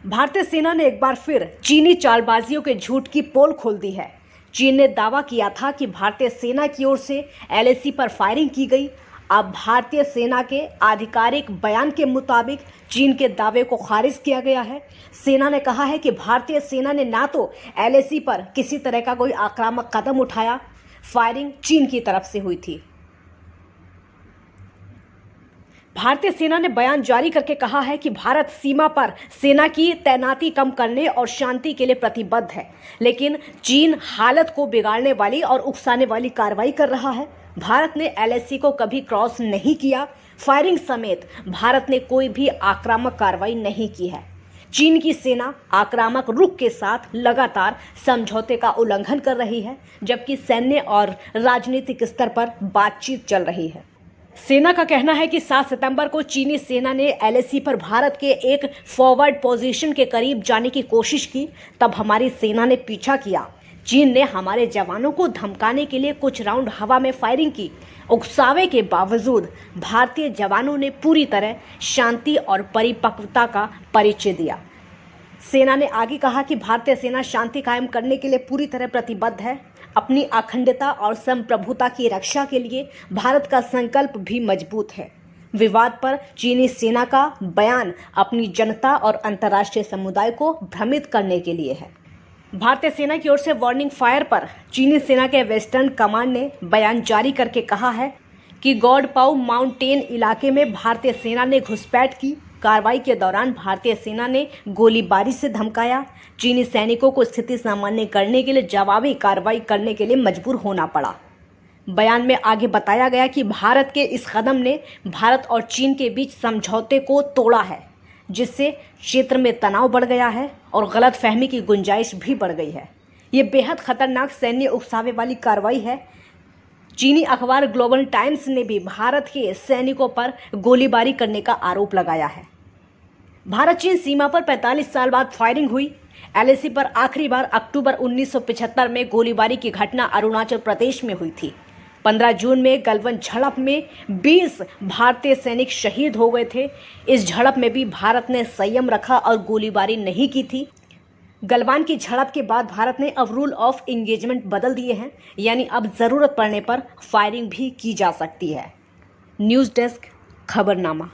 भारतीय सेना ने एक बार फिर चीनी चालबाजियों के झूठ की पोल खोल दी है। चीन ने दावा किया था कि भारतीय सेना की ओर से एलएसी पर फायरिंग की गई। अब भारतीय सेना के आधिकारिक बयान के मुताबिक चीन के दावे को खारिज किया गया है। सेना ने कहा है कि भारतीय सेना ने ना तो एलएसी पर किसी तरह का कोई आक्रामक कदम उठाया, फायरिंग चीन की तरफ से हुई थी। भारतीय सेना ने बयान जारी करके कहा है कि भारत सीमा पर सेना की तैनाती कम करने और शांति के लिए प्रतिबद्ध है, लेकिन चीन हालत को बिगाड़ने वाली और उकसाने वाली कार्रवाई कर रहा है। भारत ने एलएसी को कभी क्रॉस नहीं किया। फायरिंग समेत भारत ने कोई भी आक्रामक कार्रवाई नहीं की है। चीन की सेना आक्रामक रुख के साथ लगातार समझौते का उल्लंघन कर रही है, जबकि सैन्य और राजनीतिक स्तर पर बातचीत चल रही है। सेना का कहना है कि 7 सितंबर को चीनी सेना ने एलएसी पर भारत के एक फॉरवर्ड पोजीशन के करीब जाने की कोशिश की। तब हमारी सेना ने पीछा किया। चीन ने हमारे जवानों को धमकाने के लिए कुछ राउंड हवा में फायरिंग की। उकसावे के बावजूद भारतीय जवानों ने पूरी तरह शांति और परिपक्वता का परिचय दिया। सेना ने आगे कहा कि भारतीय सेना शांति कायम करने के लिए पूरी तरह प्रतिबद्ध है। अपनी अखंडता और संप्रभुता की रक्षा के लिए भारत का संकल्प भी मजबूत है। विवाद पर चीनी सेना का बयान अपनी जनता और अंतर्राष्ट्रीय समुदाय को भ्रमित करने के लिए है। भारतीय सेना की ओर से वार्निंग फायर पर चीनी सेना के वेस्टर्न कमांड ने बयान जारी करके कहा है कि गौडपाऊ माउंटेन इलाके में भारतीय सेना ने घुसपैठ की। कार्रवाई के दौरान भारतीय सेना ने गोलीबारी से धमकाया। चीनी सैनिकों को स्थिति सामान्य करने के लिए जवाबी कार्रवाई करने के लिए मजबूर होना पड़ा। बयान में आगे बताया गया कि भारत के इस कदम ने भारत और चीन के बीच समझौते को तोड़ा है, जिससे क्षेत्र में तनाव बढ़ गया है और गलतफहमी की गुंजाइश भी बढ़ गई है। ये बेहद खतरनाक सैन्य उकसावे वाली कार्रवाई है। चीनी अखबार ग्लोबल टाइम्स ने भी भारत के सैनिकों पर गोलीबारी करने का आरोप लगाया है। भारत चीन सीमा पर 45 साल बाद फायरिंग हुई। एलएसी पर आखिरी बार अक्टूबर 1975 में गोलीबारी की घटना अरुणाचल प्रदेश में हुई थी। 15 जून में गलवान झड़प में 20 भारतीय सैनिक शहीद हो गए थे। इस झड़प में भी भारत ने संयम रखा और गोलीबारी नहीं की थी। गलवान की झड़प के बाद भारत ने अब रूल ऑफ इंगेजमेंट बदल दिए हैं, यानी अब ज़रूरत पड़ने पर फायरिंग भी की जा सकती है। न्यूज़ डेस्क, खबरनामा।